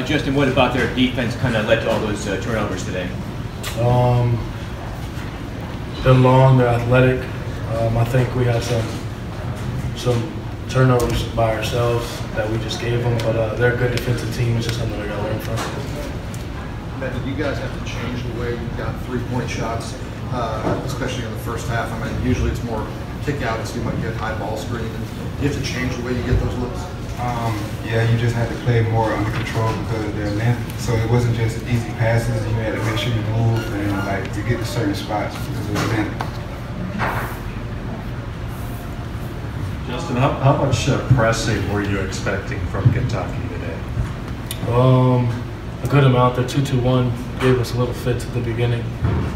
Justin, what about their defense kind of led to all those turnovers today? They're long, they're athletic. I think we had some turnovers by ourselves that we just gave them, but they're a good defensive team. It's just something we got to learn from. Matt, did you guys have to change the way you got three-point shots, especially in the first half? I mean, usually it's more kick-outs, you might get high ball screen. Do you have to change the way you get those looks? Yeah, you just had to play more under control because of their length. So it wasn't just easy passes. You had to make sure you move and like to get to certain spots because of the length. Justin, how much pressing were you expecting from Kentucky today? A good amount. Their 2-2-1 gave us a little fits at the beginning,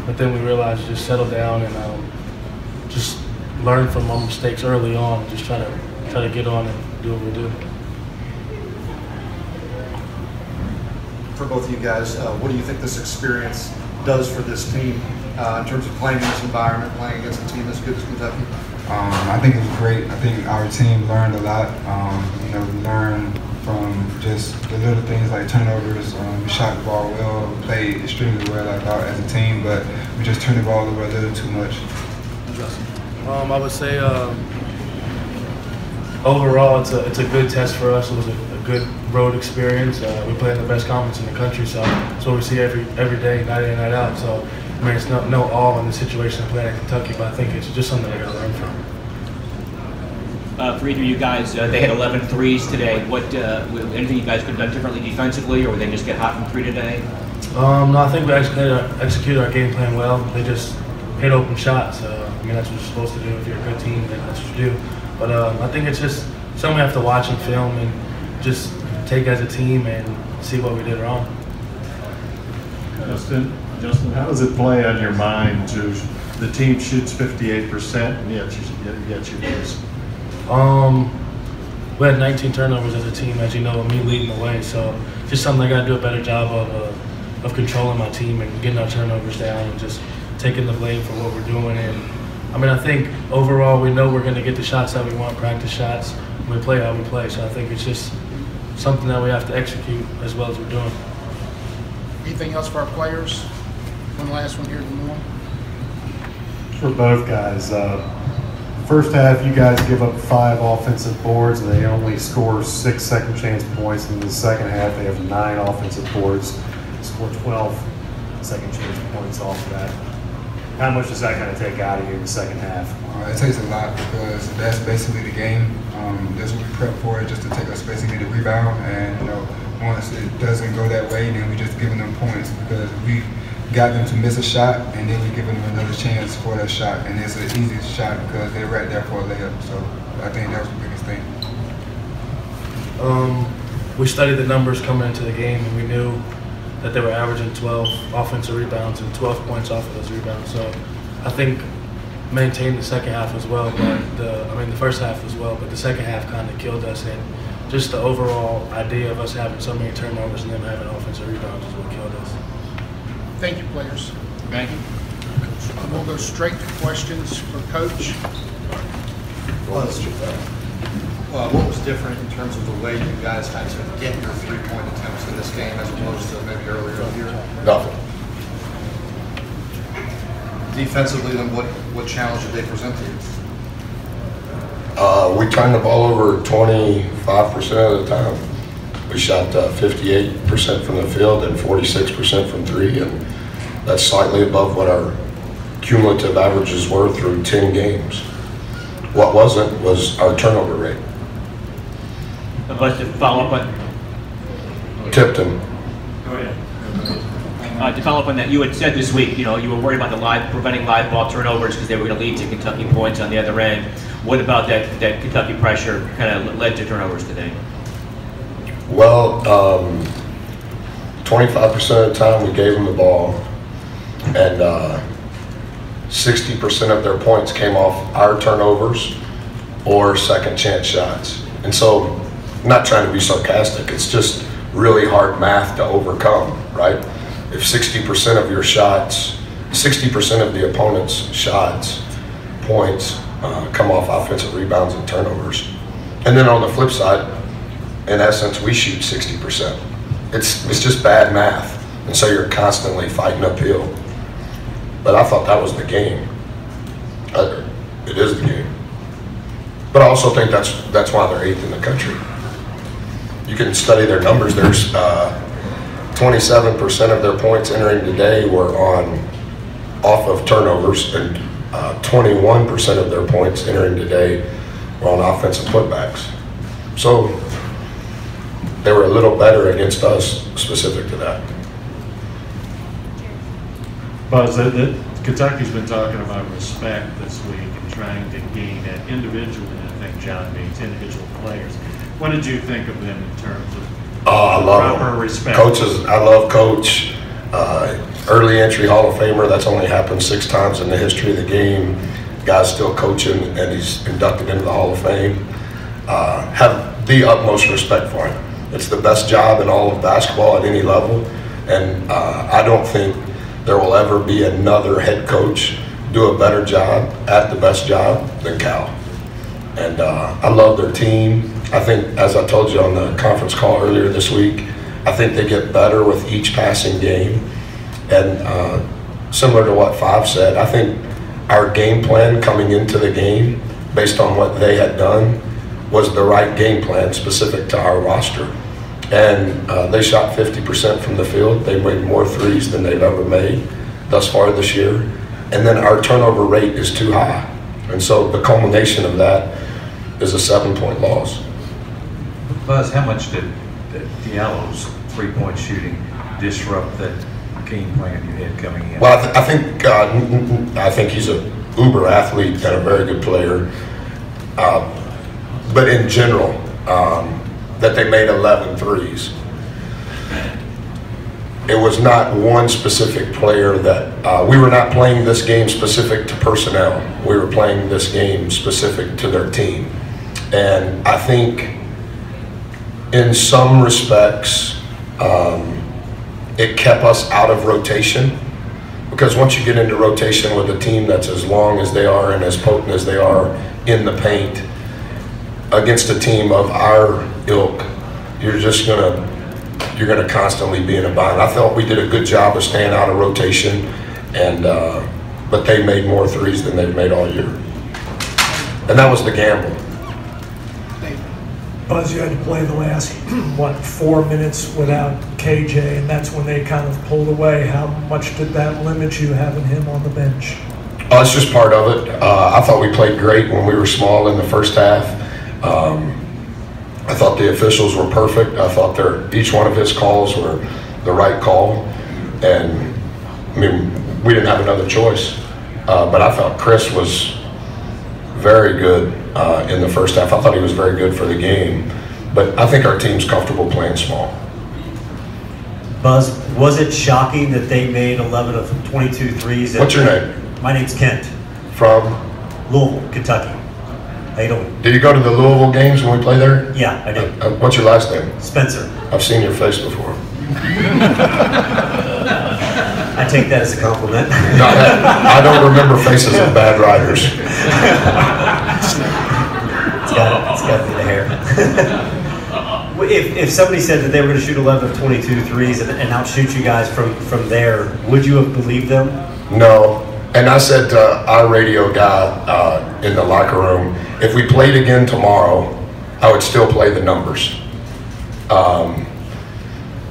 but then we realized just settle down and just learn from our mistakes early on. Just try to get on and do what we do. For both of you guys, what do you think this experience does for this team in terms of playing in this environment, playing against a team as good as Kentucky? I think it was great. I think our team learned a lot. We learned from just the little things like turnovers. We shot the ball well, played extremely well, I thought, as a team, but we just turned the ball over a little too much. I would say overall it's a good test for us. It was a good road experience. We play in the best conference in the country, so that's what we see every day, night in, night out. So I mean, it's no awe in the situation of playing at Kentucky, but I think it's just something I got to learn from. For either of you guys, they had 11 threes today. What anything you guys could have done differently defensively, or would they just get hot from three today? No, I think we executed our game plan well. They just hit open shots. I mean, that's what you're supposed to do. If you're a good team, then that's what you do. But I think it's just something we have to watch and film and just take as a team and see what we did wrong. Justin, how does it play on your mind to the team shoots 58% and yet you lose? We had 19 turnovers as a team, as you know, me leading the way. So just something I got to do a better job of controlling my team and getting our turnovers down and just taking the blame for what we're doing. And I mean, I think overall we know we're going to get the shots that we want, practice shots. We play how we play. So I think it's just something that we have to execute as well as we're doing. Anything else for our players? One last one here, Moore. For both guys, first half you guys give up 5 offensive boards and they only score 6 second chance points. In the second half they have 9 offensive boards, score 12 second chance points off of that. How much does that kind of take out of you in the second half? It takes a lot because that's basically the game. That's what we prep for, just to take up space and get a rebound. And once it doesn't go that way, then we just giving them points because we got them to miss a shot, and then we giving them another chance for that shot. And it's an easy shot because they're right there for a layup. So I think that was the biggest thing. We studied the numbers coming into the game, and we knew that they were averaging 12 offensive rebounds and 12 points off of those rebounds. So I think maintained the second half as well, but the first half as well, but the second half kind of killed us. And just the overall idea of us having so many turnovers and them having offensive rebounds is what killed us. Thank you, players. Thank you. And we'll go straight to questions for Coach. What was different in terms of the way you guys had to get your three-point attempts in this game as opposed to maybe earlier in the year? Nothing. Defensively, then what challenge did they present to you? We turned the ball over 25% of the time. We shot 58% from the field and 46% from three, and that's slightly above what our cumulative averages were through 10 games. What wasn't was our turnover rate. But to follow up on Tipton. Go ahead. To follow up on that, you had said this week, you were worried about preventing live ball turnovers because they were going to lead to Kentucky points on the other end. What about that Kentucky pressure kind of led to turnovers today? Well, 25% of the time we gave them the ball, and 60% of their points came off our turnovers or second chance shots. And so, I'm not trying to be sarcastic, it's just really hard math to overcome, right? If 60% of your shots, 60% of the opponent's shots, points, come off offensive rebounds and turnovers. And then on the flip side, in essence, we shoot 60%. it's just bad math. And so you're constantly fighting uphill. But I thought that was the game. It is the game. But I also think that's why they're 8th in the country. You can study their numbers. There's 27% of their points entering today were off of turnovers, and 21% of their points entering today were on offensive putbacks. So they were a little better against us specific to that. Buzz, Kentucky's been talking about respect this week and trying to gain that individually. I think John means individual players. What did you think of them in terms of I love proper them. respect? Coaches, I love Coach. Early entry Hall of Famer. That's only happened 6 times in the history of the game. Guy's still coaching, and he's inducted into the Hall of Fame. Have the utmost respect for him. It's the best job in all of basketball at any level, and I don't think there will ever be another head coach do a better job at the best job than Cal. And I love their team. I think, as I told you on the conference call earlier this week, I think they get better with each passing game. And similar to what Five said, I think our game plan coming into the game, based on what they had done, was the right game plan specific to our roster. And they shot 50% from the field. They made more threes than they've ever made thus far this year. And then our turnover rate is too high. And so the culmination of that is a 7-point loss. Buzz, how much did Diallo's 3-point shooting disrupt that game plan you had coming in? Well, I think he's a uber athlete and a very good player. But in general, that they made 11 threes. It was not one specific player that, we were not playing this game specific to personnel. We were playing this game specific to their team. And I think in some respects, it kept us out of rotation, because once you get into rotation with a team that's as long as they are and as potent as they are in the paint against a team of our ilk, you're gonna constantly be in a bind. I felt we did a good job of staying out of rotation, and but they made more threes than they've made all year, and that was the gamble. Buzz, you had to play the last, 4 minutes without KJ, and that's when they kind of pulled away. How much did that limit you having him on the bench? Oh, it's just part of it. I thought we played great when we were small in the first half. I thought the officials were perfect. I thought each one of his calls were the right call. And, I mean, we didn't have another choice. But I felt Chris was very good in the first half. I thought he was very good for the game. But I think our team's comfortable playing small. Buzz, was it shocking that they made 11 of 22 threes? What's your name? My name's Kent. From? Louisville, Kentucky. How you doing? Did you go to the Louisville games when we played there? Yeah, I did. What's your last name? Spencer. I've seen your face before. I take that as a compliment. No, I don't remember faces of bad riders. It's got to be the hair. If somebody said that they were going to shoot 11 of 22 threes and outshoot you guys from there, would you have believed them? No. And I said to our radio guy in the locker room, if we played again tomorrow, I would still play the numbers.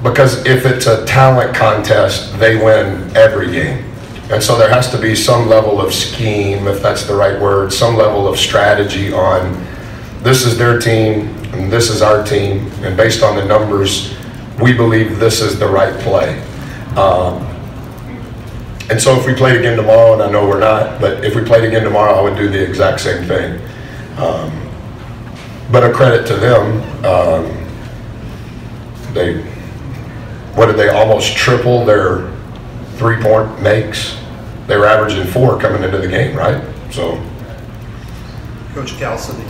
Because if it's a talent contest, they win every game. And so there has to be some level of scheme, if that's the right word, some level of strategy on this is their team and this is our team. And based on the numbers, we believe this is the right play. And so if we played again tomorrow, and I know we're not, but if we played again tomorrow, I would do the exact same thing. But a credit to them, they almost triple their 3-point makes? They were averaging 4 coming into the game, right? So, Coach Cal said that